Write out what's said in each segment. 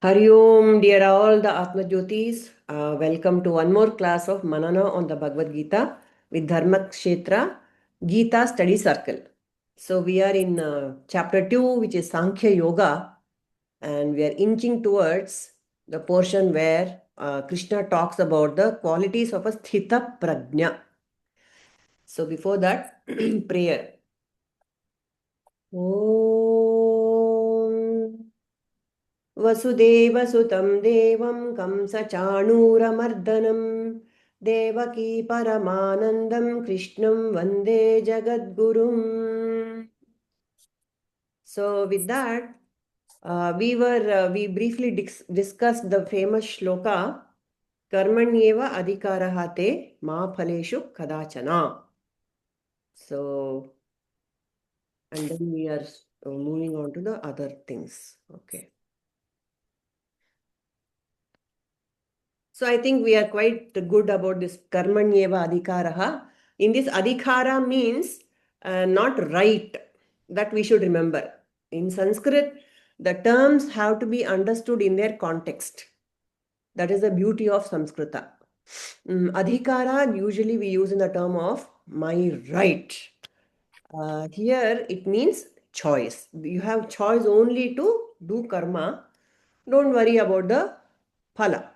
Hari Om, dear all the Atmajyotis. Welcome to one more class of Manana on the Bhagavad Gita with Dharma Kshetra Gita Study Circle. So we are in chapter 2, which is Sankhya Yoga, and we are inching towards the portion where Krishna talks about the qualities of a Sthita Prajna. So before that, prayer. Om. वसुदेवसुतं देवं कंसचाणूरमर्दनं देवकी परमानन्दं कृष्णं वन्दे जगद्गुरुम्. So with that, we briefly discussed the famous shloka Karmanyeva adhikaraha te ma phaleshu kadachana. So, and then we are moving on to the other things. Okay. So I think we are quite good about this karmanyeva adhikaraha. In this adhikara means not right, that we should remember. In Sanskrit, the terms have to be understood in their context. That is the beauty of Sanskrita. Adhikara usually we use in the term of my right. Here it means choice. You have choice only to do karma. Don't worry about the phala.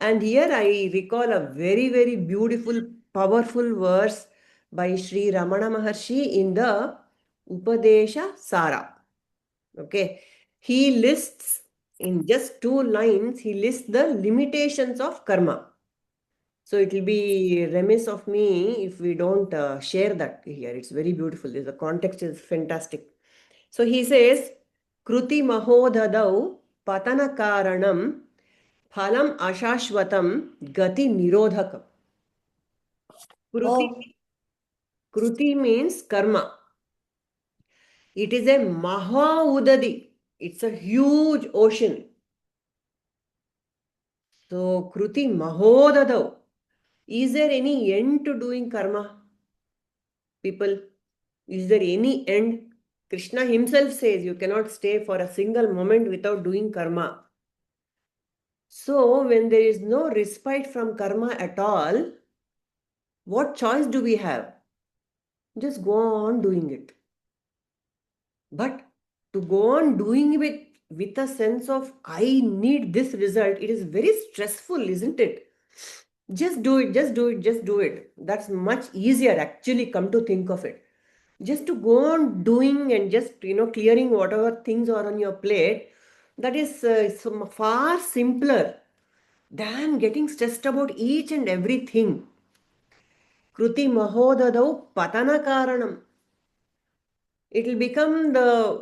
And here I recall a very, very beautiful, powerful verse by Sri Ramana Maharshi in the Upadesha Sara. Okay. He lists in just 2 lines, he lists the limitations of karma. So it will be remiss of me if we don't share that here. It's very beautiful. The context is fantastic. So he says, Kruti Mahodadau Patana Karanam Phalam Ashashvatam Gati Nirodhakam. Kruti, Oh, Kruti means karma. It is a Maha Udadi. It's a huge ocean. So Kruti Mahodadau. Is there any end to doing karma? People, is there any end? Krishna himself says you cannot stay for a single moment without doing karma. So when there is no respite from karma at all, what choice do we have? Just go on doing it. But to go on doing with a sense of I need this result, it is very stressful, isn't it? Just do it, just do it, just do it. That's much easier, actually, come to think of it. Just to go on doing and just, clearing whatever things are on your plate, that is far simpler than getting stressed about each and everything. Kruti mahodadau patana karanam. It will become the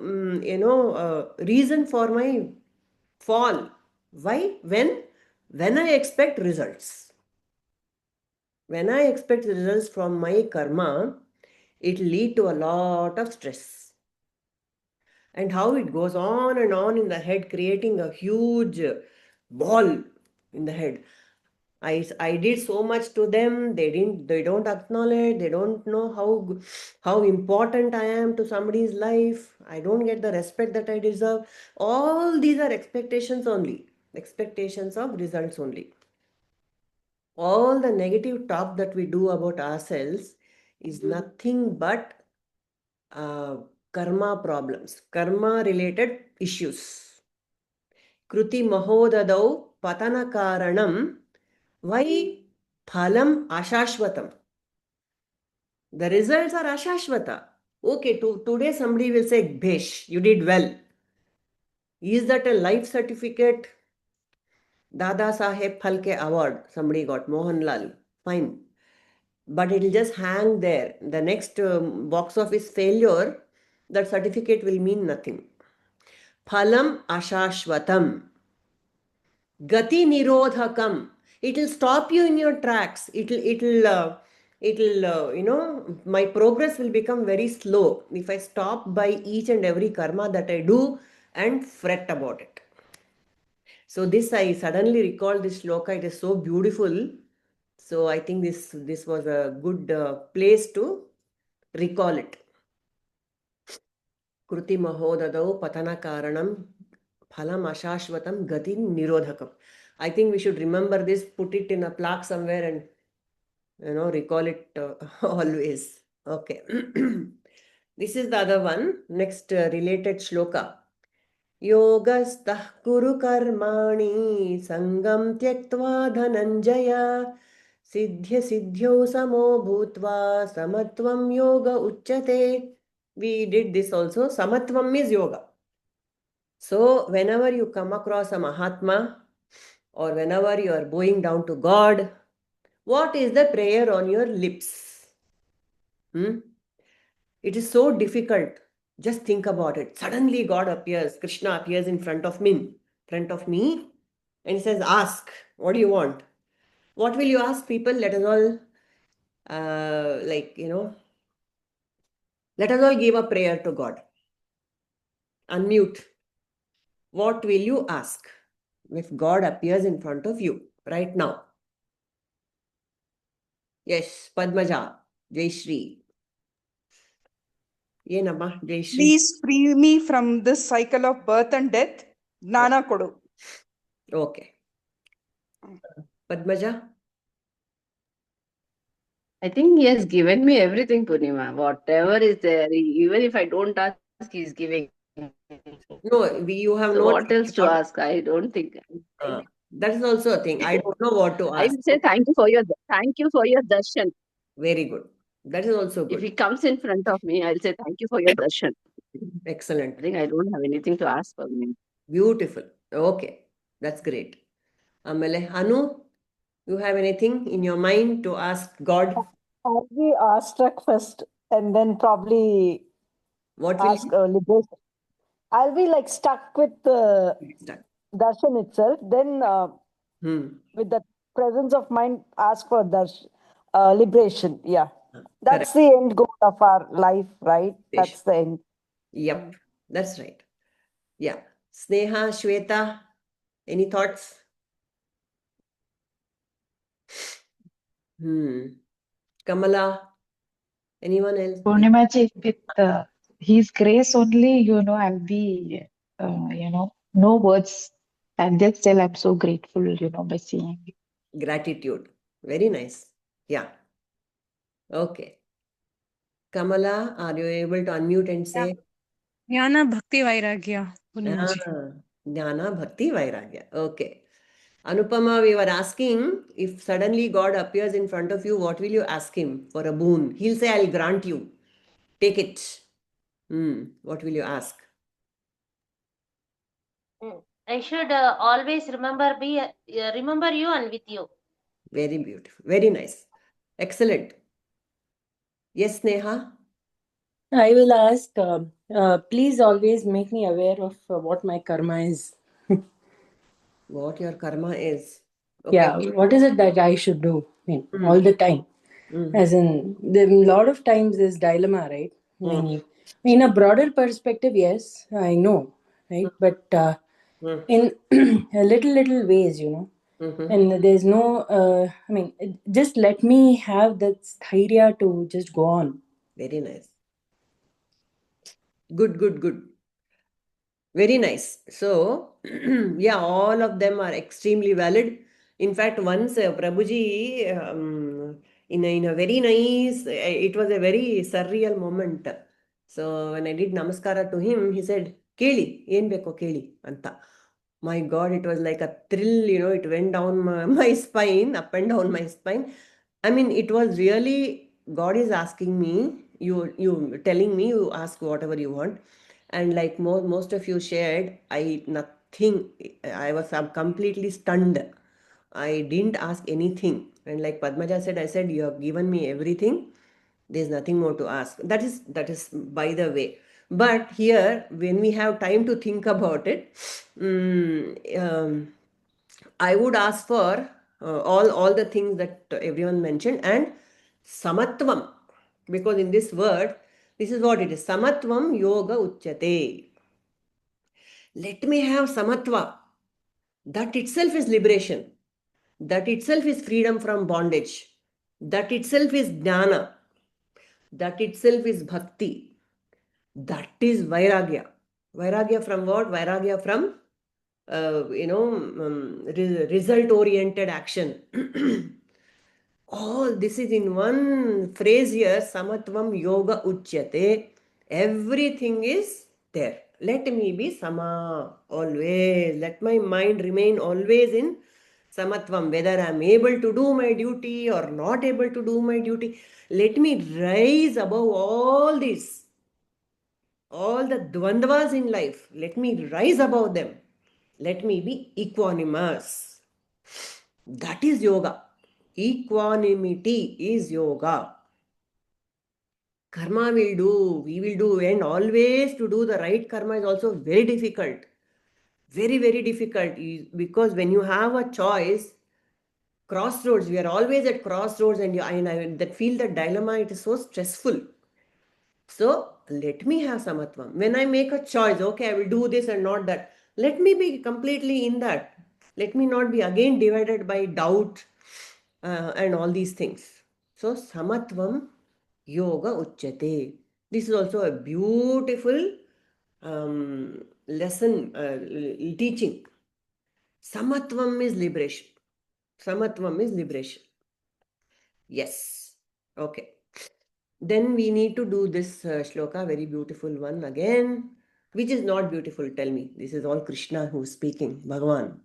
reason for my fall. Why? When I expect results. When I expect results from my karma, it will lead to a lot of stress. And how it goes on and on in the head, creating a huge ball in the head. I did so much to them. They don't acknowledge. They don't know how important I am to somebody's life. I don't get the respect that I deserve. All these are expectations only. Expectations of results only. All the negative talk that we do about ourselves is nothing but uh, karma problems, karma related issues. Kruti mahodadau patana karanam. Why phalam ashashvatam? The results are ashashvata. Okay, today somebody will say, Bhesh, you did well. Is that a life certificate? Dada Saheb Phalke award somebody got, Mohanlal. Fine. But it will just hang there. The next box office failure, that certificate will mean nothing. Phalam ashashvatam. Gati nirodhakam. It will stop you in your tracks. My progress will become very slow if I stop by each and every karma that I do and fret about it. So this, I suddenly recall this shloka. It is so beautiful. So I think this was a good place to recall it. Kruti mahodadau patana karanam phalam ashashvatam gatin nirodhakam. I think we should remember this, put it in a plaque somewhere and recall it always. Okay. This is the other one. Next related shloka. Yogastah kuru karmani sangam tyaktva dhananjaya siddhya siddhyo samo bhutva samatvam yoga uchyate. We did this also. Samatvam is yoga. So whenever you come across a Mahatma or whenever you are bowing down to God, what is the prayer on your lips? It is so difficult. Just think about it. Suddenly God appears, Krishna appears in front of me, and he says, ask, what do you want? What will you ask, people? Let us all, let us all give a prayer to God. Unmute. What will you ask if God appears in front of you right now? Yes, Padmaja, Jai Shri. Yenama, Jai Shri. Please free me from this cycle of birth and death. Gnana kodu. Okay. Padmaja? I think he has given me everything, Purnima. Whatever is there, even if I don't ask, he's giving. No, you have So no what else to ask? I don't think. that is also a thing. I don't know what to I ask. will say thank you for your darshan. Very good. That is also If good. he comes in front of me, I'll say thank you for your darshan. Excellent. I think I don't have anything to ask for him. Beautiful. Okay. That's great. Amele, Anu, you have anything in your mind to ask God? I'll be awestruck first and then probably What will ask liberation. I'll be like stuck with the Stuck. darshan itself. Then with the presence of mind, ask for liberation. Yeah. That's the end goal of our life, right? That's the end. Yep. That's right. Yeah. Sneha, Shweta, any thoughts? Kamala, anyone else? Purnima ji, with His grace only, I'll be, no words. And just still, I'm so grateful, by seeing you. Gratitude. Very nice. Yeah. Okay. Kamala, are you able to unmute and say? Jnana Bhakti Vairagya. Jnana Bhakti Vairagya. Okay. Anupama, we were asking if suddenly God appears in front of you, what will you ask him for a boon? He'll say, I'll grant you. Take it. What will you ask? I should always remember you and with you. Very beautiful. Very nice. Excellent. Yes, Neha? I will ask, please always make me aware of what my karma is. What your karma is. Okay. Yeah, what is it that I should do all the time? As in, a lot of times there's dilemma, right? I mean, in a broader perspective, yes, I know, right? But in a little ways, and there's no, just let me have that dhairya to just go on. Very nice. Good. Very nice. So, yeah, all of them are extremely valid. In fact, once Prabhuji, in a very nice, it was a very surreal moment. So, when I did namaskara to him, he said, Keli, yen beko Keli, anta. My God, it was like a thrill, it went down my spine, up and down my spine. I mean, it was really, God is asking me, you telling me, you ask whatever you want. And like most of you shared, I was completely stunned. I didn't ask anything. And like Padmaja said, I said, you have given me everything. There's nothing more to ask. That is by the way. But here, when we have time to think about it, I would ask for all the things that everyone mentioned and samatvam, because in this word, this is what it is. Samatvam yoga uchyate. Let me have samatva. That itself is liberation. That itself is freedom from bondage. That itself is jnana. That itself is bhakti. That is vairagya. Vairagya from what? Vairagya from result-oriented action. All this is in one phrase here, samatvam yoga uchyate. Everything is there. Let me be sama always. Let my mind remain always in samatvam. Whether I am able to do my duty or not able to do my duty, let me rise above all this. All the dvandvas in life, let me rise above them. Let me be equanimous. That is yoga. Equanimity is yoga. Karma will do, we will do, and always to do the right karma is also very difficult. Very, very difficult. Because when you have a choice, crossroads, we are always at crossroads, and I that feel that dilemma, it is so stressful. So let me have samatvam. When I make a choice, okay, I will do this and not that. Let me be completely in that. Let me not be again divided by doubt and all these things. So samatvam yoga uchyate. This is also a beautiful lesson, teaching. Samatvam is liberation. Samatvam is liberation. Yes. Okay. Then we need to do this shloka, very beautiful one again. Which is not beautiful? Tell me. This is all Krishna who is speaking. Bhagavan.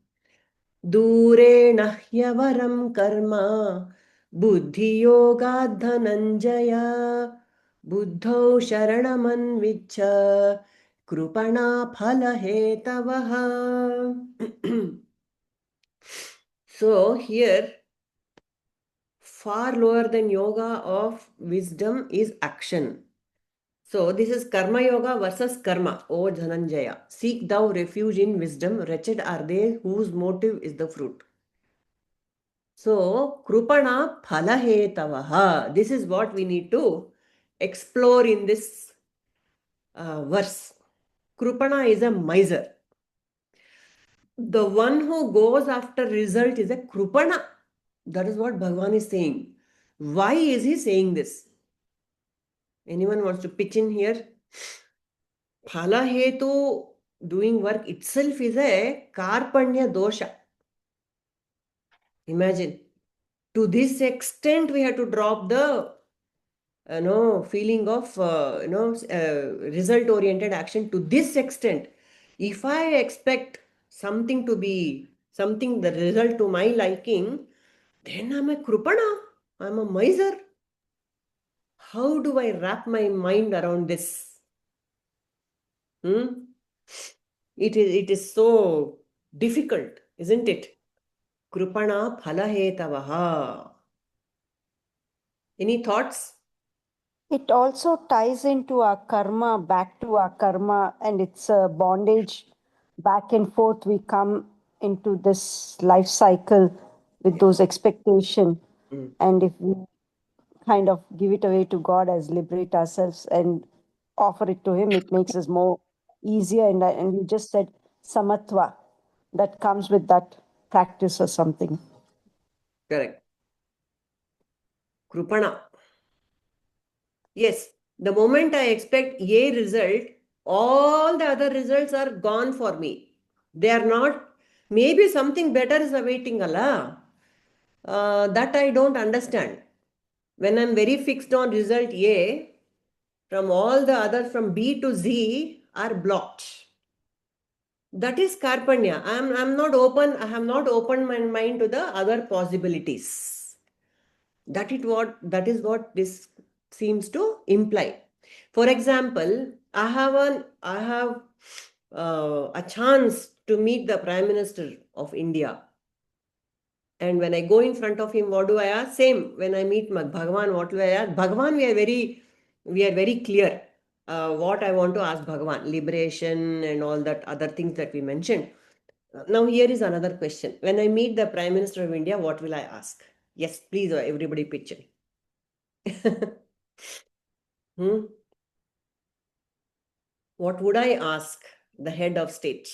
Durena hyavaram karma buddhi yoga dhananjaya buddhau sharanaman vichcha krupana phala hetavaha. So here, far lower than yoga of wisdom is action. So this is karma yoga versus karma. O Dhananjaya, seek thou refuge in wisdom. Wretched are they whose motive is the fruit. So krupana phala hetavaha. This is what we need to explore in this verse. Krupana is a miser. The one who goes after result is a krupana. That is what Bhagavan is saying. Why is he saying this? Anyone wants to pitch in here? Phala hetu, doing work itself is a karpanya dosha. Imagine. To this extent, we have to drop the feeling of result-oriented action. To this extent, if I expect something to be something, the result to my liking, then I'm a krupana. I'm a miser. How do I wrap my mind around this? It is so difficult, isn't it? Krupana phalahetavaha. Any thoughts? It also ties into our karma, back to our karma, and it's a bondage. Back and forth, we come into this life cycle with those expectations. And if we kind of give it away to God as liberate ourselves and offer it to Him, it makes us more easier. And you just said samatva, that comes with that practice or something. Correct. Krupana. Yes, the moment I expect a result, all the other results are gone for me. They are not, maybe something better is awaiting Allah. That I don't understand. When I'm very fixed on result A, from all the others from B to Z are blocked. That is karpanya. I'm not open, I have not opened my mind to the other possibilities. That is what this seems to imply. For example, I have a chance to meet the Prime Minister of India. And when I go in front of him, what do I ask? Same, when I meet Bhagavan, what do I ask? Bhagavan, we are very clear what I want to ask Bhagavan. Liberation and all that other things that we mentioned. Now here is another question. When I meet the Prime Minister of India, what will I ask? Yes, please, everybody pitch in. What would I ask the head of state?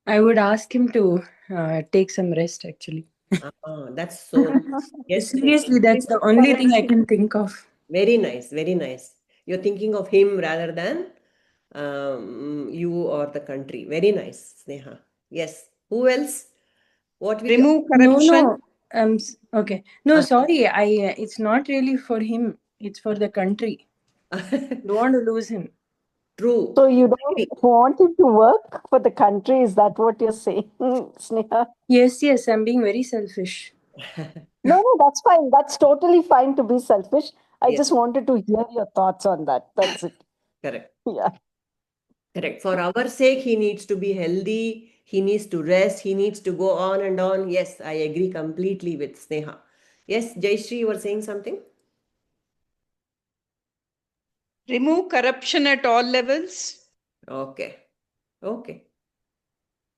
I would ask him to take some rest, actually. That's so nice. Yes, Seriously, that's the only thing I can think of. Very nice, very nice. You're thinking of him rather than you or the country. Very nice, Sneha. Yes. Who else? What will you? Remove No, corruption. no. Okay. No, Uh, sorry. It's not really for him. It's for the country. Don't want to lose him. True. So you don't want him to work for the country? Is that what you're saying, Sneha? Yes, yes. I'm being very selfish. No, that's fine. That's totally fine to be selfish. I Yes. just wanted to hear your thoughts on that. That's it. Correct. Yeah. Correct. For our sake, he needs to be healthy. He needs to rest. He needs to go on and on. Yes, I agree completely with Sneha. Yes, Jayshree, you were saying something? Remove corruption at all levels. Okay. Okay.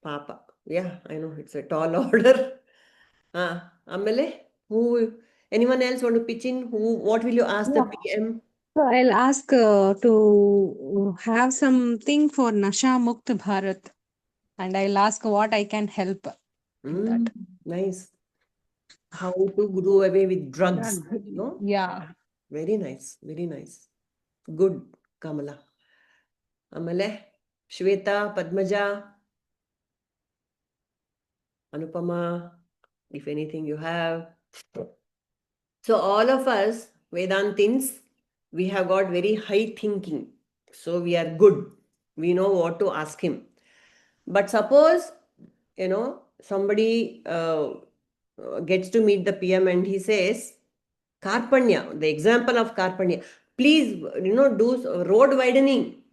Papa. Yeah, I know it's a tall order. Amele, anyone else want to pitch in? What will you ask the Yeah. PM? So I'll ask to have something for Nasha Mukt Bharat, and I'll ask what I can help in that. Nice. How to do away with drugs. Drug. No? Yeah. Very nice. Very nice. Good, Kamala. Amale, Shweta, Padmaja, Anupama, if anything you have. So all of us, Vedantins, we have got very high thinking. So we are good. We know what to ask him. But suppose, somebody gets to meet the PM and he says, Karpanya, the example of Karpanya, please, do road widening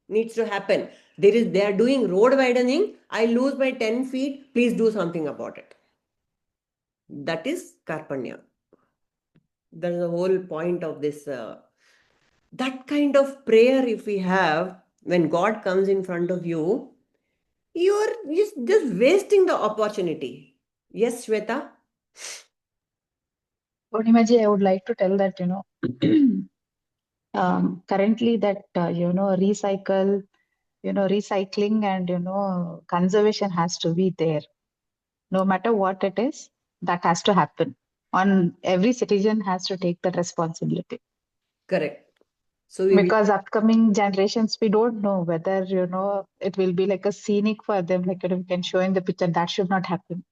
needs to happen. They are doing road widening. I lose my 10 feet. Please do something about it. That is Karpanya. That's the whole point of this. That kind of prayer, if we have, when God comes in front of you, you're just wasting the opportunity. Yes, Shweta? Purnimaji, I would like to tell that, currently that, recycling and, conservation has to be there. No matter what it is, that has to happen. Every citizen has to take that responsibility. Correct. So we will. Because upcoming generations, we don't know whether, it will be like a scenic for them, like, we can show in the picture. That should not happen.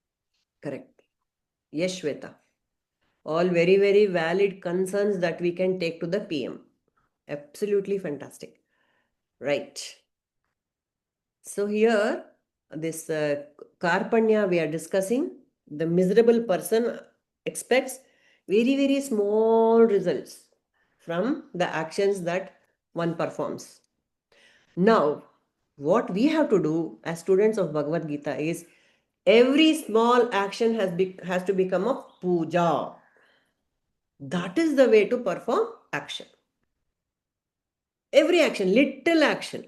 Correct. Yes, Shweta. All very, very valid concerns that we can take to the PM. Absolutely fantastic. Right. So here, this Karpanya we are discussing, the miserable person expects very, very small results from the actions that one performs. Now, what we have to do as students of Bhagavad Gita is every small action has to become a puja. That is the way to perform action. Every action, little action.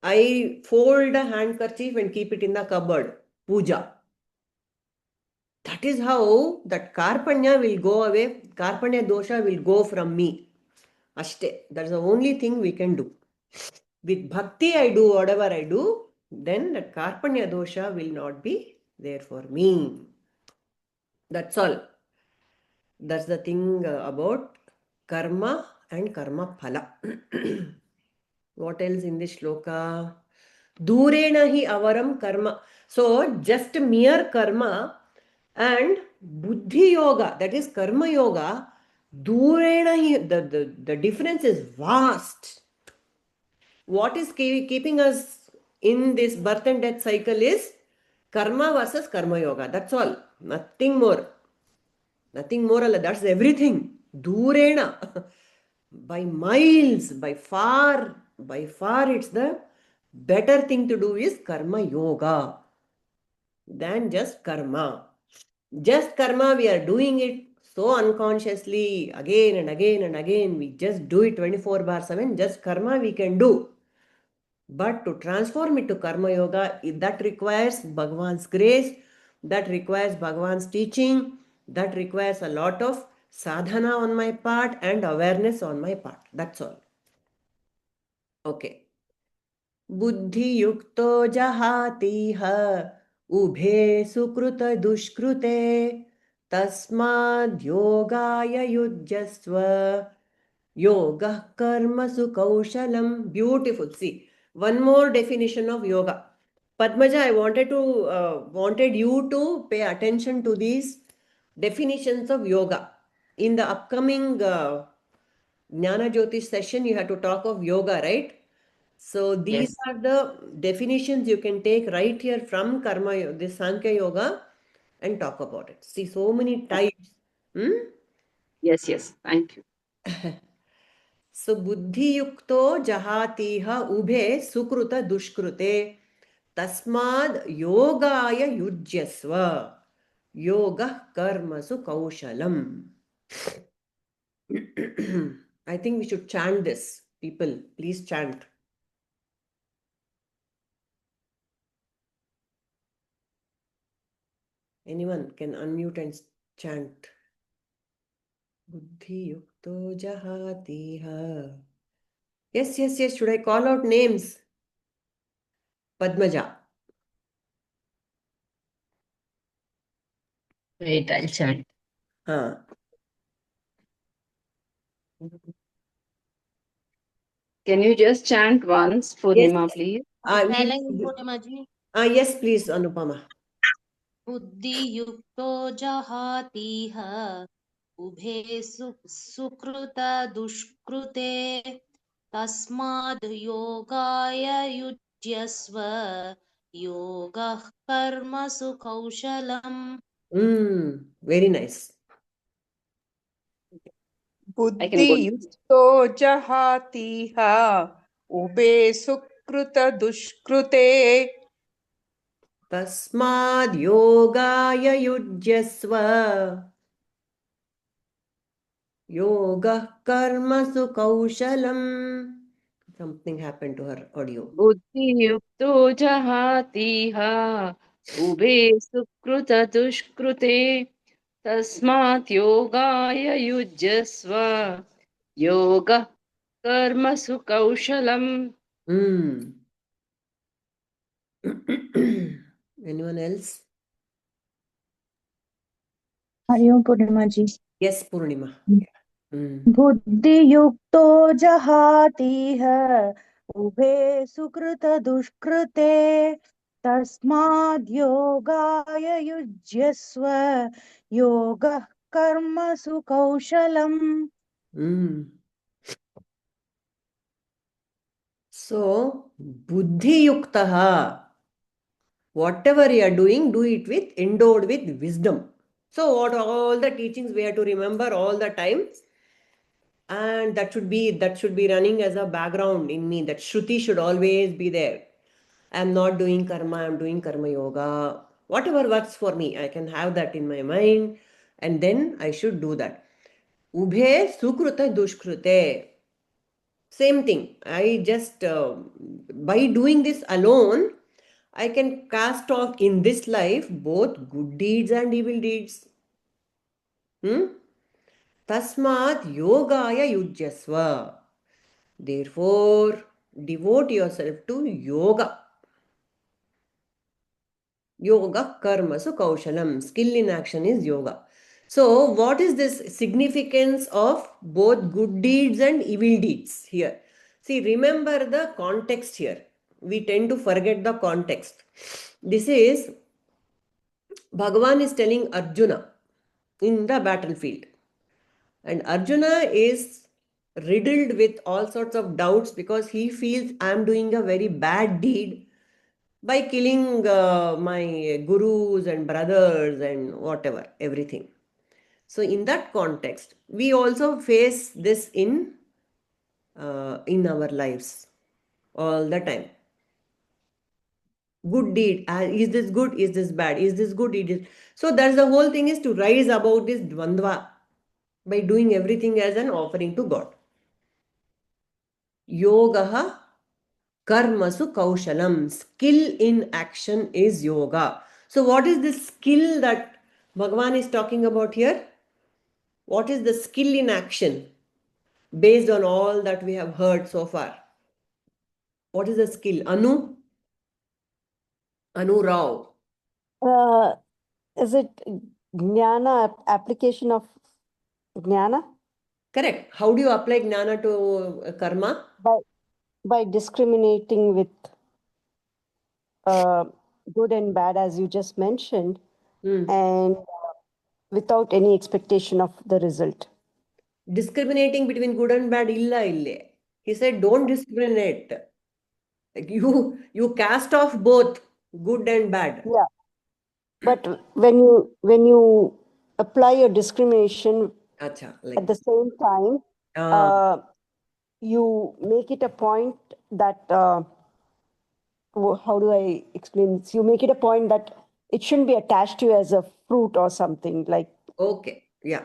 I fold a handkerchief and keep it in the cupboard. Puja. That is how that Karpanya will go away. Karpanya dosha will go from me. Ashte. That's the only thing we can do. With bhakti, I do whatever I do, then that Karpanya dosha will not be there for me. That's all. That's the thing about karma and karma phala. What else in this shloka? Durena hi avaram karma. So just mere karma and buddhi yoga, that is karma yoga, durena hi, the difference is vast. What is keeping us in this birth and death cycle is karma versus karma yoga. That's all. Nothing more. Nothing more. That's everything. Durena. By miles, by far, it's the better thing to do is karma yoga than just karma. Just karma, we are doing it so unconsciously again and again and again. We just do it 24/7. Just karma we can do. But to transform it to karma yoga, that requires Bhagwan's grace, that requires Bhagwan's teaching, that requires a lot of sadhana on my part and awareness on my part. That's all. Okay. Buddhi yukto jahatiha ubhe sukrita dushkrute tasmad yogaya yujyasva yoga karma sukaushalam. Beautiful. See, one more definition of yoga. Padmaja, I wanted you to pay attention to these definitions of yoga. In the upcoming Jnana Jyotish session, you have to talk of yoga, right? So these Yes. are the definitions you can take right here from this Sankhya Yoga and talk about it. See, so many types. Hmm? Yes, yes. Thank you. So buddhi yukto jahatiha ubhe sukruta dushkrute tasmad yogaya yujyasva yoga karmasu kaushalam. I think we should chant this. People, please chant. Anyone can unmute and chant. Buddhi yukto jahatiha. Yes, yes, yes. Should I call out names? Padmaja. Wait, I'll chant. Huh. Can you just chant once, Yes. Purnima, please? Yes, please, Anupama. बुद्धियुक्तो जहातीह उभे सुकृतदुष्कृते तस्माद् योगाय युज्यस्व योगः कर्मसु कौशलम्. Very nice. I can go. बुद्धियुक्तो जहातीह उभे सुकृतदुष्कृते Tasmad yogaya yujyasva yoga karmasu kaushalam. Something happened to her audio. बुद्धियुक्तो जहातीह उभे सुकृतदुष्कृते तस्मात् योगाय युज्यस्व योगः कर्मसु कौशलम्. Anyone else? Hari Om Purnima ji. Yes, Purnima. बुद्धियुक्तो जहातीह उभे सुकृतदुष्कृते तस्माद् योगाय युज्यस्व योगः कर्मसु कौशलम्. So, buddhi yuktaha. Whatever you are doing, do it with endowed with wisdom. So, what all the teachings we have to remember all the time, and that should be running as a background in me. That Shruti should always be there. I am not doing karma. I am doing karma yoga. Whatever works for me, I can have that in my mind, and then I should do that. Ubhe sukruta dushkrute. Same thing. I just by doing this alone, I can cast off in this life both good deeds and evil deeds. Tasmat yogaya yujyasva. Therefore, devote yourself to yoga. Yoga karmasu kaushalam. Skill in action is yoga. So, what is this significance of both good deeds and evil deeds here? See, remember the context here. We tend to forget the context. This is Bhagavan is telling Arjuna in the battlefield. And Arjuna is riddled with all sorts of doubts because he feels I am doing a very bad deed by killing my gurus and brothers and whatever, everything. So in that context, we also face this in our lives all the time. Good deed, is this good, is this bad, is this good, it is. So that's the whole thing, is to rise above this dvandva by doing everything as an offering to God. Yogaha karmasu kaushalam. Skill in action is yoga. So what is this skill that Bhagavan is talking about here? What is the skill in action based on all that we have heard so far? What is the skill? Anu Rao. Is it jnana, application of jnana? Correct. How do you apply jnana to karma? by discriminating with good and bad, as you just mentioned, and without any expectation of the result. Discriminating between good and bad illa ille. He said, don't discriminate. Like you cast off both good and bad. Yeah, but when you apply your discrimination Acha, at like the same time, you make it a point that how do I explain this? You make it a point that it shouldn't be attached to you as a fruit or something like. okay, yeah.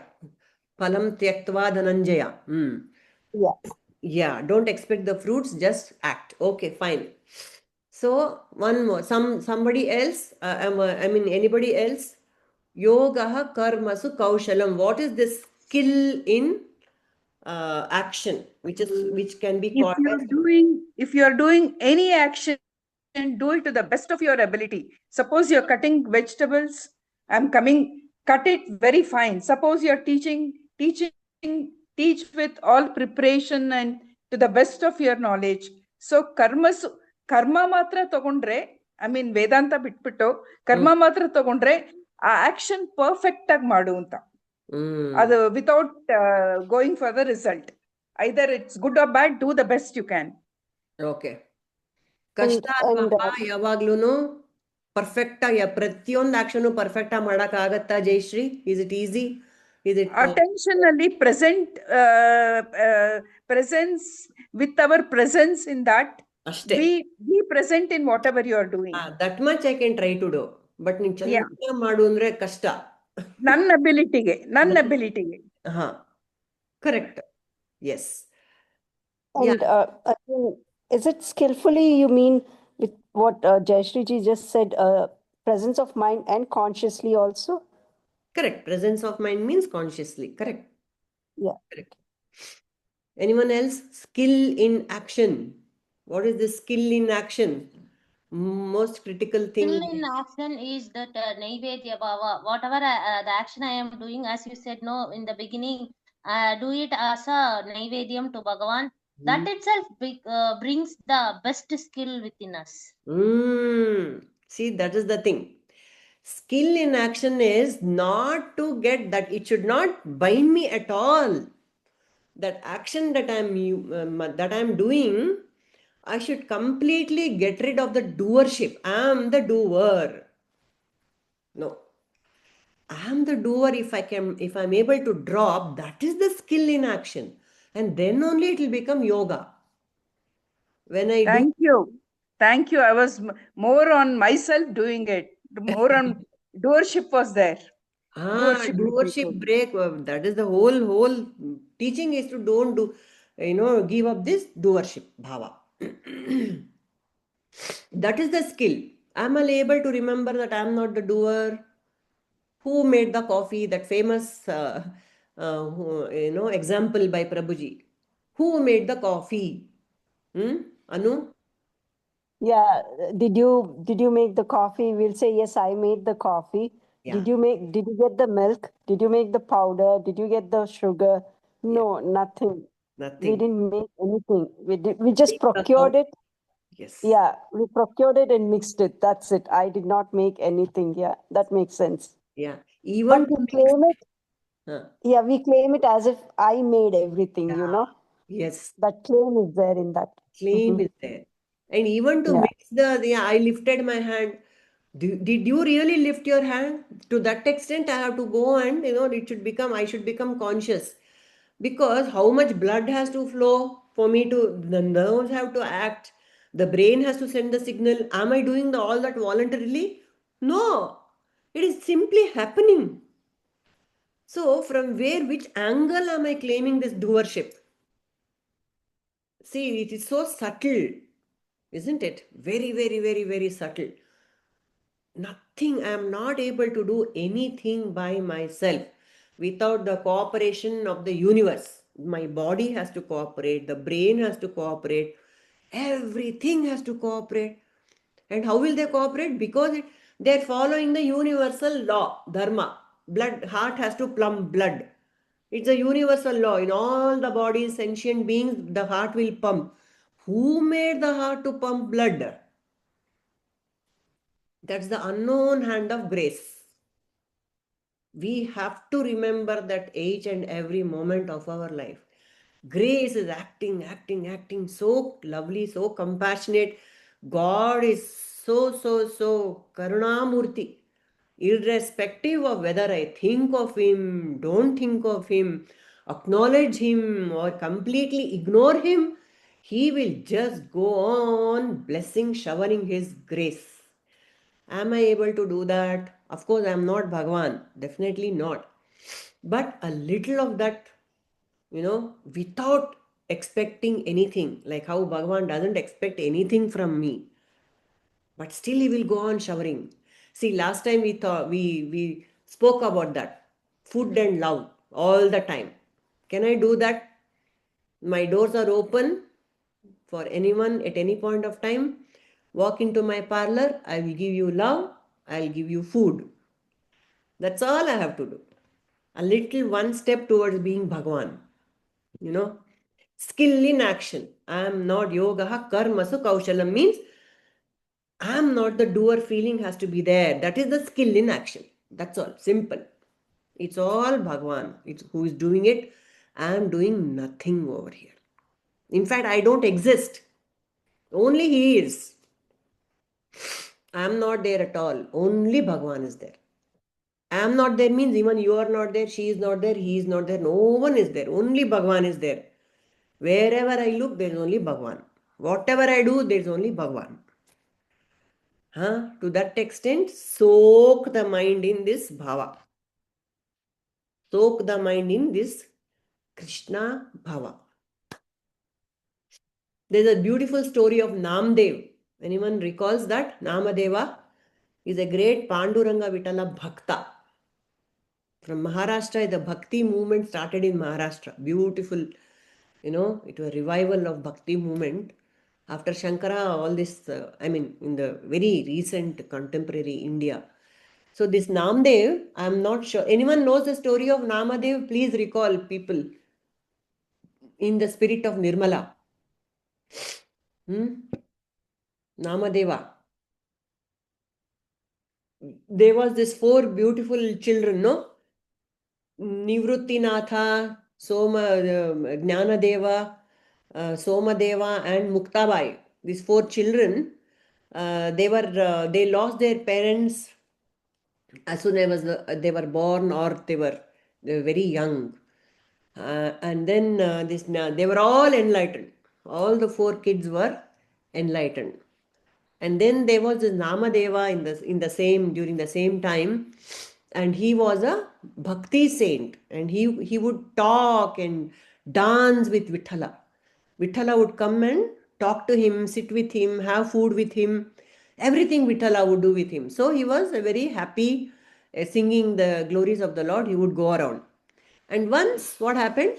Phalam tyaktva dhananjaya. Yeah. Yeah, don't expect the fruits, just act. Okay, fine. So one more, somebody else, I mean anybody else. Yogaha karmasu kaushalam. What is this skill in action, which can be called as If you're doing any action, do it to the best of your ability. Suppose you're cutting vegetables, cut it very fine. Suppose you're teach with all preparation and to the best of your knowledge. So karma matra ತಗೊಂಡ್ರೆ, I mean ವೇದಾಂತ ಬಿಟ್ಬಿಟ್ಟು ಕರ್ಮ ಮಾತ್ರ ತಗೊಂಡ್ರೆ ಆ action perfect ಆಗಿ ಮಾಡು ಅಂತ. ಅದು without going for the result. Either it's good or bad, do the best you can. Okay. ಕಷ್ಟ ಅಲ್ವಾ ಯಾವಾಗ್ಲೂನು ಪರ್ಫೆಕ್ಟ್ ಆಗಿ ಪ್ರತಿಯೊಂದು ಆಕ್ಷನ್ ಪರ್ಫೆಕ್ಟ್ ಆಗಿ ಮಾಡಕ್ ಆಗತ್ತಾ Jayashree? Is it easy? Is it attention ಅಲ್ಲಿ presence with our presence in that ಅಷ್ಟೇ. be present in whatever you are doing. That much I can try to do, but ನೀನ್ ಚೆನ್ನಾಗಿ ಮಾಡು ಅಂದ್ರೆ ಕಷ್ಟ. ನನ್ನ abilityಗೆ ಹಾ, correct. Yes. And again, is it skillfully, you mean with what Jayashree ji just said, presence of mind and consciously also? Correct. Presence of mind means consciously. Correct. Yeah. Correct. Anyone else? Skill in action. What is the skill in action? Most critical thing. Skill in action is that naivedya bhava. Whatever the action I am doing, as you said, no, in the beginning, do it as a naivedyam to Bhagavan. That itself brings the best skill within us. See, that is the thing. Skill in action is not to get that. It should not bind me at all. That action that I'm doing, I should completely get rid of the doership. I am the doer. No. I am the doer. If I'm able to drop, that is the skill in action. And then only it will become yoga. When I Thank you. I was more on myself doing it. More on doership was there. Doership break. That is the whole teaching is to don't do, give up this doership bhava. That is the skill. Am I able to remember that I am not the doer? Who made the coffee? That famous, example by Prabhuji. Who made the coffee? Anu? Yeah. Did you make the coffee? We'll say, yes, I made the coffee. Yeah. Did you get the milk? Did you make the powder? Did you get the sugar? No, nothing. Nothing. We didn't make anything. We just procured it. Yes. Yeah, we procured it and mixed it. That's it. I did not make anything. Yeah, that makes sense. Yeah. Even but we claim it. Yeah, we claim it as if I made everything, Yes. That claim is there in that. Claim is there. And even to mix I lifted my hand. Did you really lift your hand? To that extent, I have to go and, I should become conscious. Because how much blood has to flow for me the nerves have to act. The brain has to send the signal. Am I doing all that voluntarily? No. It is simply happening. So from which angle am I claiming this doership? See, it is so subtle, isn't it? Very, very, very, very subtle. Nothing, I am not able to do anything by myself without the cooperation of the universe. My body has to cooperate, the brain has to cooperate, everything has to cooperate. And how will they cooperate? Because they're following the universal law, dharma. Heart has to plumb blood. It's a universal law. In all the bodies, sentient beings, the heart will pump. Who made the heart to pump blood? That's the unknown hand of grace. We have to remember that each and every moment of our life. Grace is acting, so lovely, so compassionate. God is so Karunamurti. Irrespective of whether I think of Him, don't think of Him, acknowledge Him, or completely ignore Him, He will just go on blessing, showering His grace. Am I able to do that? Of course, I am not Bhagwan, definitely not. But a little of that, without expecting anything, like how Bhagwan doesn't expect anything from me, but still he will go on showering. See, last time we spoke about that food and love all the time. Can I do that? My doors are open for anyone at any point of time. Walk into my parlor, I will give you love, I'll give you food. That's all I have to do. A little one step towards being Bhagwan. Skill in action. I am not yoga karmasu kaushalam means I am not the doer, feeling has to be there. That is the skill in action. That's all. Simple. It's all Bhagwan. It's who is doing it. I am doing nothing over here. In fact, I don't exist. Only He is. I am not there at all. Only Bhagwan is there. I am not there means even you are not there, she is not there, he is not there, no one is there. Only Bhagwan is there. Wherever I look, there is only Bhagwan. Whatever I do, there is only Bhagwan. To that extent, soak the mind in this bhava. Soak the mind in this Krishna bhava. There's a beautiful story of Namdev. Anyone recalls that? Namadeva is a great Panduranga Vitala Bhakta. From Maharashtra, the Bhakti movement started in Maharashtra. Beautiful, it was a revival of Bhakti movement. After Shankara, all this, in the very recent contemporary India. So this Namdev, I'm not sure. Anyone knows the story of Namadev? Please recall, people, in the spirit of Nirmala. Namadeva. There was this 4 beautiful children, no? Nivrittinatha, Jnanadeva, Somadeva and Muktabai. These 4 children, they lost their parents as soon as they were born, or they were very young. And then they were all enlightened. All the 4 kids were enlightened. And then there was this Namadeva during the same time, and he was a bhakti saint, and he would talk and dance with Vithala. Vithala would come and talk to him, sit with him, have food with him. Everything Vithala would do with him. So he was a very happy, singing the glories of the Lord. He would go around. And once what happened?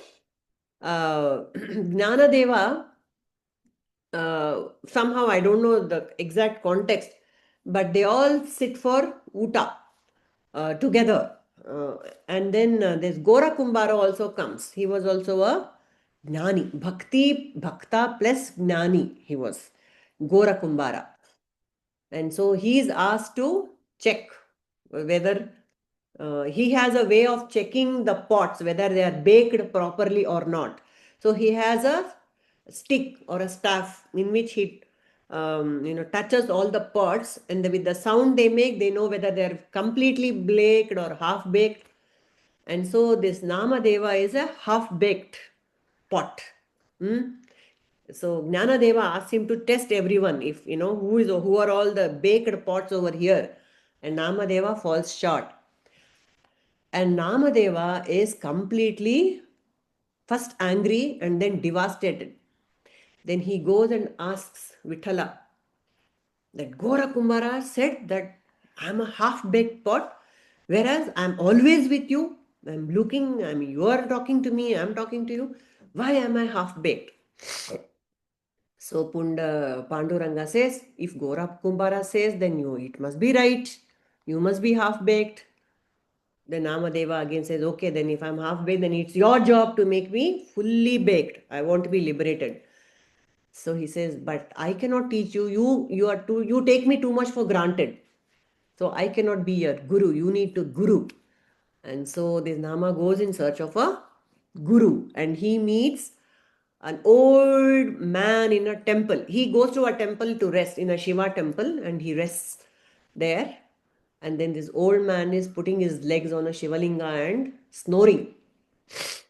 Jnanadeva, somehow I don't know the exact context, but they all sit for Uta together. And then this Gora Kumbhara also comes. He was also a Gnani. Bhakta plus Gnani he was. Gora Kumbhara. And so he is asked to check whether he has a way of checking the pots, whether they are baked properly or not. So he has a stick or a staff in which he touches all the pots, and with the sound they make, they know whether they are completely baked or half baked. And so this Namadeva is a half baked pot. So Jnanadeva asks him to test everyone, if who are all the baked pots over here, and Namadeva falls short. And Namadeva is completely first angry and then devastated. Then he goes and asks Vithala that Gora Kumbhara said that I'm a half-baked pot, whereas I'm always with you. You are talking to me, I'm talking to you. Why am I half-baked? So Panduranga says, if Gora Kumbhara says, then it must be right. You must be half-baked. Then Namadeva again says, okay, then if I'm half-baked, then it's your job to make me fully baked. I want to be liberated. So he says, but I cannot teach you. You take me too much for granted. So I cannot be your guru. You need to guru. And so this Nama goes in search of a guru, and he meets an old man in a temple. He goes to a temple to rest, in a Shiva temple, and he rests there. And then this old man is putting his legs on a Shivalinga and snoring.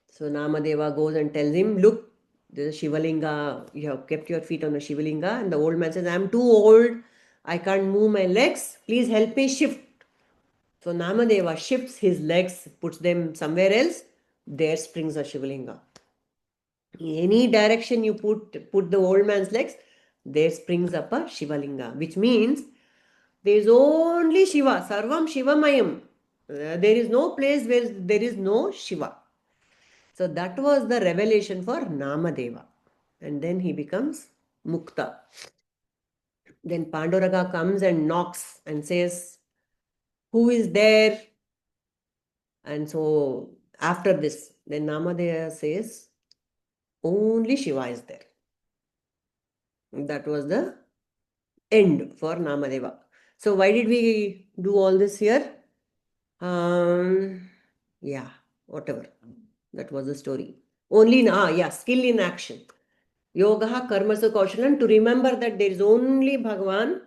So Namadeva goes and tells him, look, there's a Shivalinga, you have kept your feet on a Shivalinga. And the old man says, I'm too old, I can't move my legs, please help me shift. So Namadeva shifts his legs, puts them somewhere else, there springs a Shivalinga. In any direction you put the old man's legs, there springs up a Shivalinga, which means there is only Shiva, Sarvam Shivamayam. There is no place where there is no Shiva. So that was the revelation for Namadeva. And then he becomes Mukta. Then Panduraga comes and knocks and says, who is there? And so after this, then Namadeva says, only Shiva is there. That was the end for Namadeva. So why did we do all this here? Yeah, whatever. That was the story. Only, skill in action. Yoga karmasu kaushalam, to remember that there is only Bhagavan.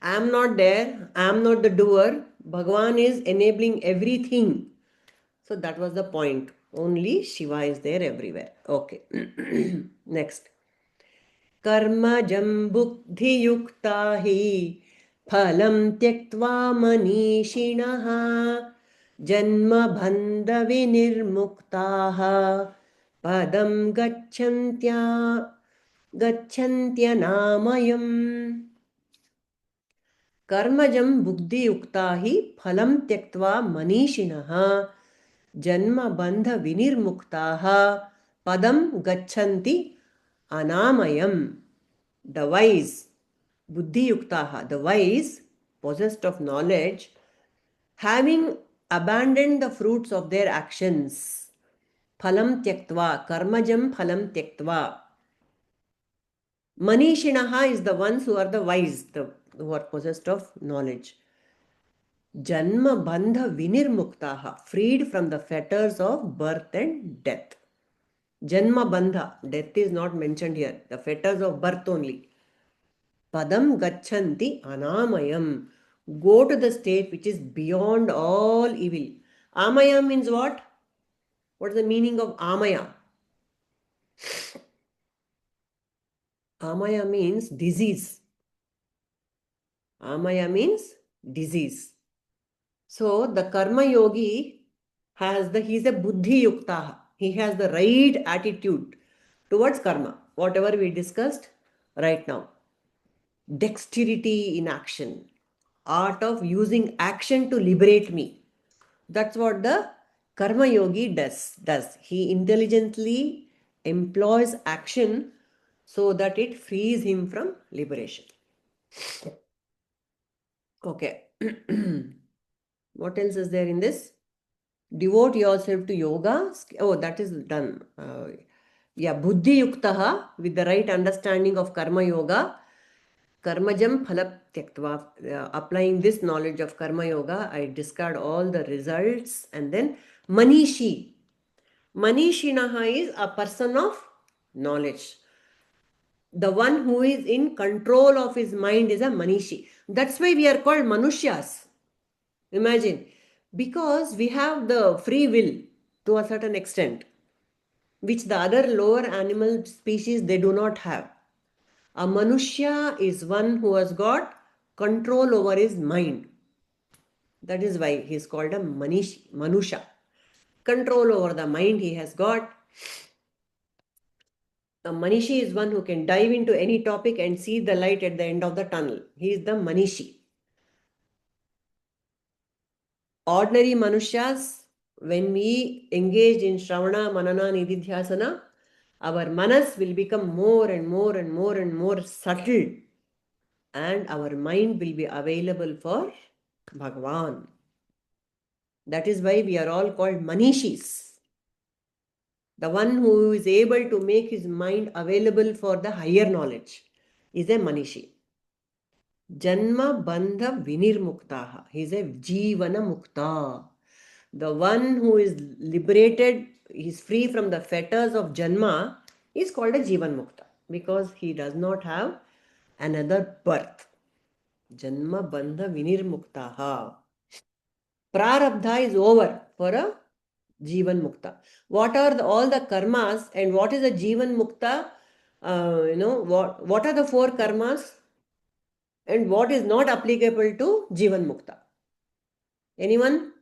I am not there. I am not the doer. Bhagavan is enabling everything. So that was the point. Only Shiva is there everywhere. Okay. Next. Karmajam buddhi yukta hi phalam tyaktva manishinaha janma bandha vinirmuktaha padam gacchantya कर्मजं बुद्धि युक्ता ही फलं त्यक्त्वा मनीषिणः जन्म बंध विनिर्मुक्ताः पदम गच्छन्ति अनामयम्. The wise, buddhi yuktaha, the wise, possessed of knowledge, having abandoned the fruits of their actions, phalam tyaktva, karmajam phalam tyaktva. Manishinaha is the ones who are the wise, who are possessed of knowledge. Janma bandha vinirmuktaha, freed from the fetters of birth and death. Janma bandha, death is not mentioned here, the fetters of birth only. Padam gachanti anamayam, go to the state which is beyond all evil. Amaya means what? What is the meaning of amaya? Amaya means disease. Amaya means disease. So the karma yogi he is a buddhi yukta. He has the right attitude towards karma, whatever we discussed right now. Dexterity in action, art of using action to liberate me. That's what the karma yogi does. He intelligently employs action so that it frees him from liberation. Okay. What else is there in this? Devote yourself to yoga. Oh, that is done. Buddhi yuktaha, with the right understanding of karma yoga. Karmajam phala tyaktva. Applying this knowledge of karma yoga, I discard all the results. And then manishi. Manishinaha is a person of knowledge. The one who is in control of his mind is a manishi. That's why we are called manushyas. Imagine, because we have the free will to a certain extent, which the other lower animal species, they do not have. A manushya is one who has got control over his mind. That is why he is called a manusha. Control over the mind he has got. A manishi is one who can dive into any topic and see the light at the end of the tunnel. He is the manishi. Ordinary manushyas, when we engage in Shravana, Manana, Nididhyasana, our manas will become more and more and more and more subtle, and our mind will be available for Bhagavan. That is why we are all called manishis. The one who is able to make his mind available for the higher knowledge is a Manishi. Janma Bandha Vinirmuktaha. He is a Jivana Mukta. The one who is liberated, is free from the fetters of Janma, is called a Jivan Mukta because he does not have another birth. Janma Bandha Vinirmuktaha. Prarabdha is over for a Jivan Mukta. What are all the karmas and what is a Jivan Mukta? What are the four karmas and what is not applicable to Jivan Mukta? Anyone?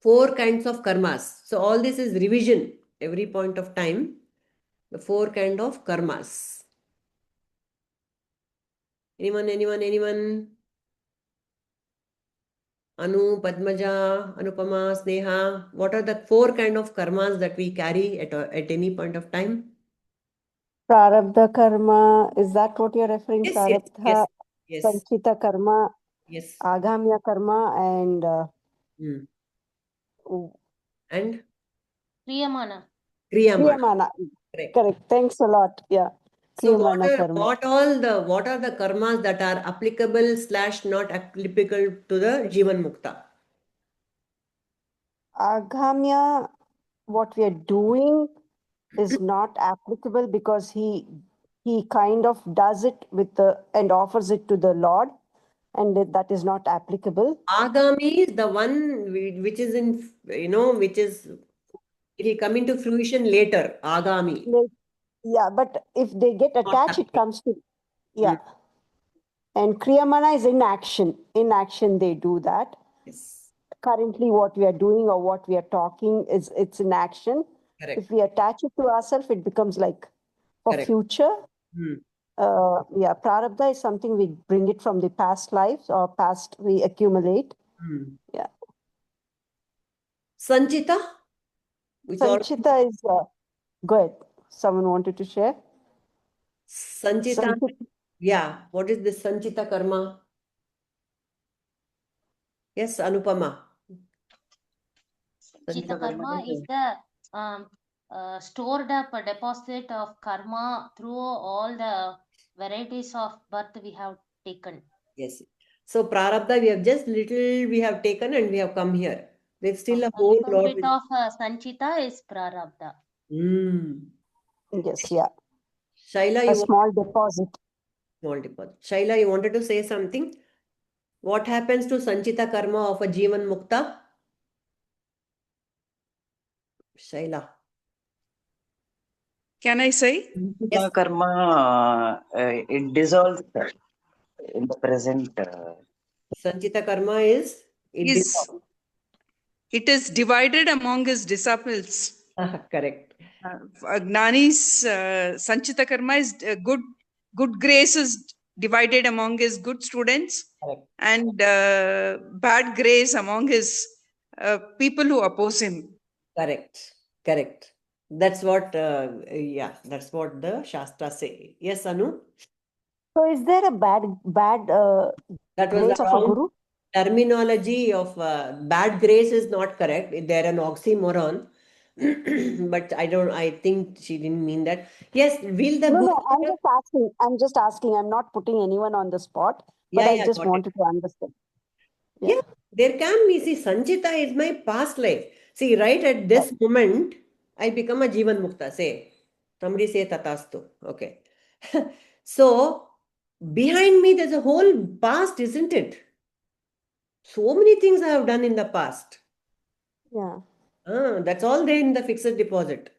Four kinds of karmas. So all this is revision every point of time. The four kind of karmas. Anyone? Anu, Padmaja, Anupama, Sneha. What are the four kind of karmas that we carry at any point of time? Prarabdha karma, is that what you're referring? Yes. Sanchita karma, Yes. Agamya karma, and And Kriyamana. Kriyamana. Correct. Thanks a lot. Yeah. So Kriyamana karma. what are the karmas that are applicable / not applicable to the Jivan Mukta? Agamya, what we are doing is not applicable because he kind of does it and offers it to the Lord, and that is not applicable. Agami is the one which is it will come into fruition later. Agami. Yeah, but if they get attached, it comes to And Kriyamana is in action. In action, they do that. Yes. Currently, what we are doing or what we are talking it's in action. Correct. If we attach it to ourselves, it becomes like for Correct. future. Prarabdha is something we bring it from the past lives or past we accumulate. Yeah. Sanchita? Sanchita is go ahead. Someone wanted to share? Sanchita. Yeah. What is this Sanchita karma? Yes, Anupama. Sanchita karma is the stored up deposit of karma through all the varieties of birth we have taken. Yes. So Prarabdha we have taken and we have come here. There's still a whole little lot bit of Sanchita is Prarabdha. Yes, yeah. Shaila, a small deposit. Small deposit. Shaila, you wanted to say something? What happens to Sanchita karma of a Jivan Mukta? Shaila. Can I say? Yes. Karma, it dissolves in the present. Sanchita karma is? It is divided among his disciples. Correct. Gnani's Sanchita karma is good grace is divided among his good students. Correct. And bad grace among his people who oppose him. Correct. That's what, that's what the Shastra say. Yes, Anu? So is there a bad that was grace of a guru? Terminology of bad grace is not correct. They're an oxymoron. But I think she didn't mean that. Yes, will the guru... No, I'm just asking. I'm not putting anyone on the spot, but I just wanted to understand. Yeah, there can be. See, Sanchita is my past life. See, right at this moment, I become a Jivan Mukta. Say, somebody say Tatastu. Okay. So, behind me, there's a whole past, isn't it? So many things I have done in the past. Yeah. That's all there in the fixed deposit.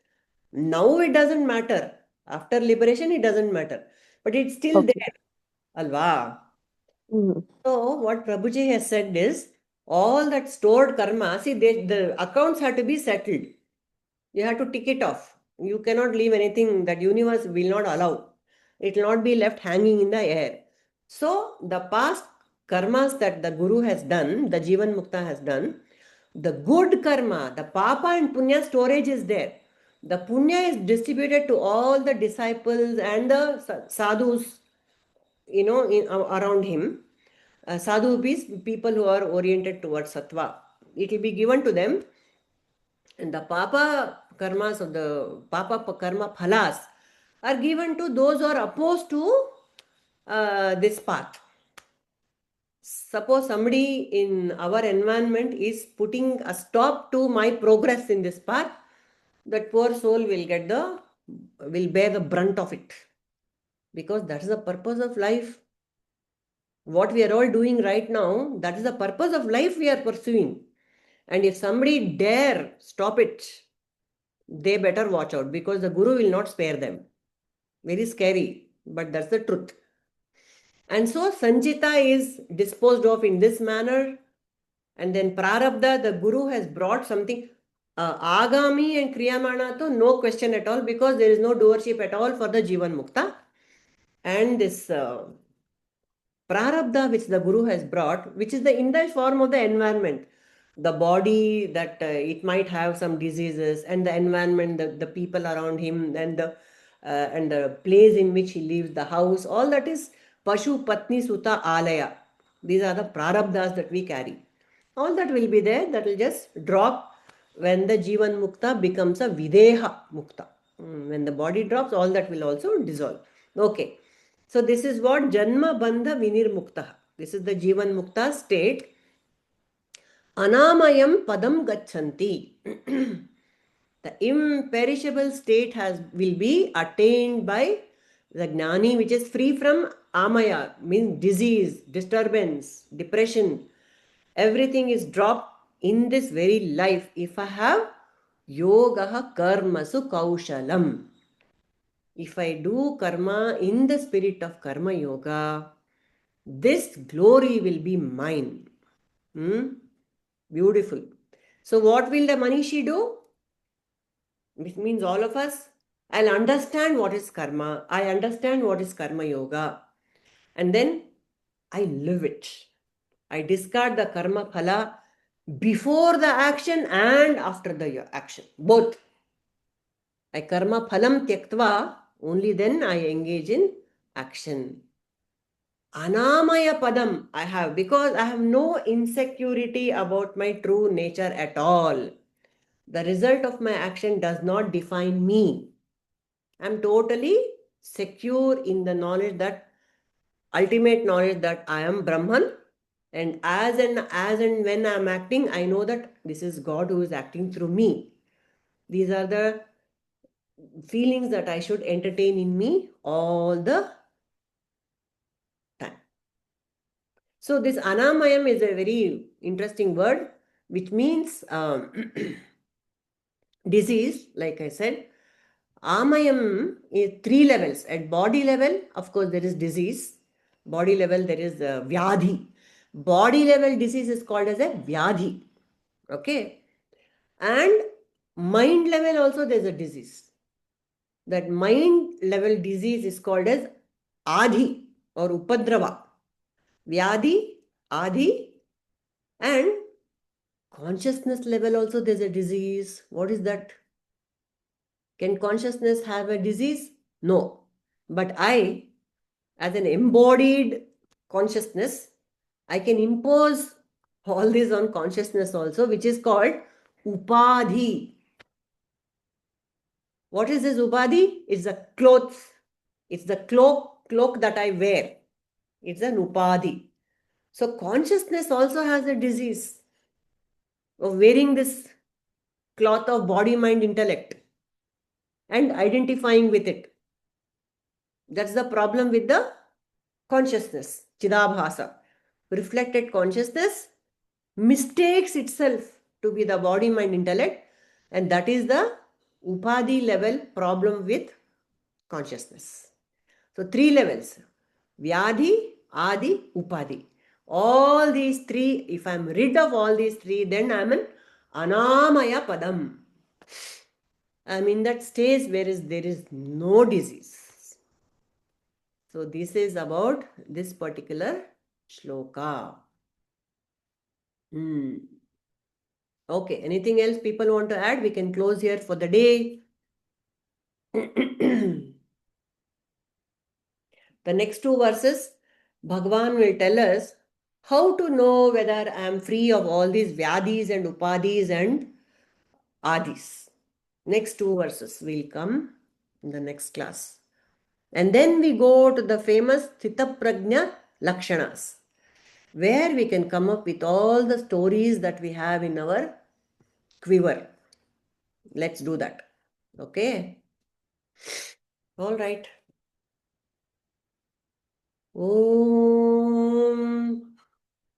Now it doesn't matter. After liberation, it doesn't matter. But it's still there. Alva. So what Prabhuji has said is, all that stored karma, see, the accounts have to be settled. You have to tick it off. You cannot leave anything that universe will not allow. It will not be left hanging in the air. So the past karmas that the Guru has done, the Jivan Mukta has done, the good karma, the Papa and Punya storage is there. The Punya is distributed to all the disciples and the sadhus, around him. Sadhu means people who are oriented towards sattva. It will be given to them. And the Papa karmas of the papa karma phalas are given to those who are opposed to this path. Suppose somebody in our environment is putting a stop to my progress in this path, that poor soul will bear the brunt of it. Because that is the purpose of life. What we are all doing right now, that is the purpose of life we are pursuing. And if somebody dare stop it, they better watch out, because the Guru will not spare them. Very scary, but that's the truth. And so Sanchita is disposed of in this manner. And then Prarabdha, the Guru has brought something. Agami and Kriyamana, to no question at all, because there is no doership at all for the Jivan Mukta. And this Prarabdha which the Guru has brought, which is the in the form of the environment, the body that it might have some diseases, and the environment, the people around him, and the place in which he lives, the house, all that is Pashu Patni Suta Alaya. These are the Prarabdhas that we carry. All that will be there, that will just drop when the Jivan Mukta becomes a Videha Mukta. When the body drops, all that will also dissolve. Okay. So this is what Janma Bandha Vinirmukta. This is the Jivan Mukta state. Anamayam Padam Gachanti. The imperishable state will be attained by the Gnani, which is free from Amaya, means disease, disturbance, depression. Everything is dropped in this very life if I have Yogaha Karmasu Kaushalam. If I do karma in the spirit of karma yoga, this glory will be mine. Beautiful. So what will the Manishi do? This means all of us. I'll understand what is karma. I understand what is karma yoga. And then I live it. I discard the karma phala before the action and after the action. Both. I karma phalam tyaktva, only then I engage in action. Anamaya padam I have, because I have no insecurity about my true nature at all. The result of my action does not define me. I am totally secure in the knowledge that, ultimate knowledge that I am Brahman, and as and when I am acting, I know that this is God who is acting through me. These are the feelings that I should entertain in me all the time. So this anamayam is a very interesting word, which means disease, like I said. Amayam is 3 levels. At body level, of course, there is disease. Body level, there is vyadhi. Body level disease is called as a vyadhi. Okay. And mind level also there is a disease. That mind level disease is called as adhi or upadrava. Vyadhi, adhi, and consciousness level also there is a disease. What is that? Can consciousness have a disease? No. But I, as an embodied consciousness, I can impose all this on consciousness also, which is called upadhi. What is this upadhi? It's a clothes. It's the cloak that I wear. It's an upadhi. So consciousness also has a disease of wearing this cloth of body, mind, intellect and identifying with it. That's the problem with the consciousness, chidabhasa. Reflected consciousness mistakes itself to be the body, mind, intellect, and that is the upadhi level problem with consciousness. So 3 levels: vyadhi, adi, upadhi. All these 3, if I am rid of all these 3, then I am an anamaya padam. I am in that stage where there is no disease. So this is about this particular shloka. Okay, anything else people want to add? We can close here for the day. The next 2 verses, Bhagavan will tell us how to know whether I am free of all these vyadhis and upadhis and adis. Next two verses will come in the next class. And then we go to the famous Sthita Prajna Lakshanas, where we can come up with all the stories that we have in our quiver. Let's do that. Okay. All right. Om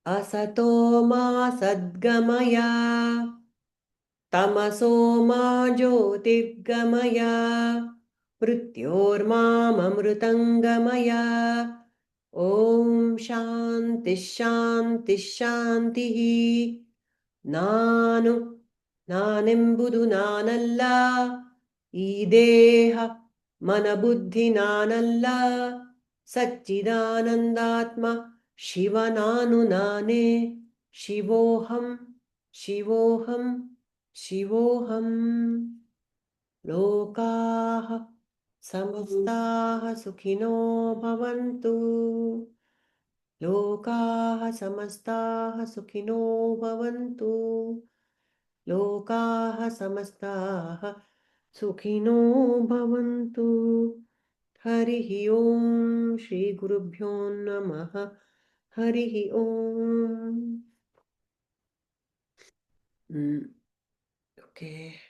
Asato Ma Sadgamaya Tamaso Ma Jyotirgamaya Mrityormamamrutangamaya Om Shanti Shanti Shanti Nanu Nanembudu Nanalla Ideha Manabuddhi Nanalla Satchidanandatma Shivananu Nane Shivoham Shivoham Shivoham Lokaha Samastaha Sukhino Bhavantu Lokaha Samastaha Sukhino Bhavantu Lokaha Samastaha Sukhino Bhavantu Harihi Om Shri Gurubhyo Namaha Harihi Om Okay.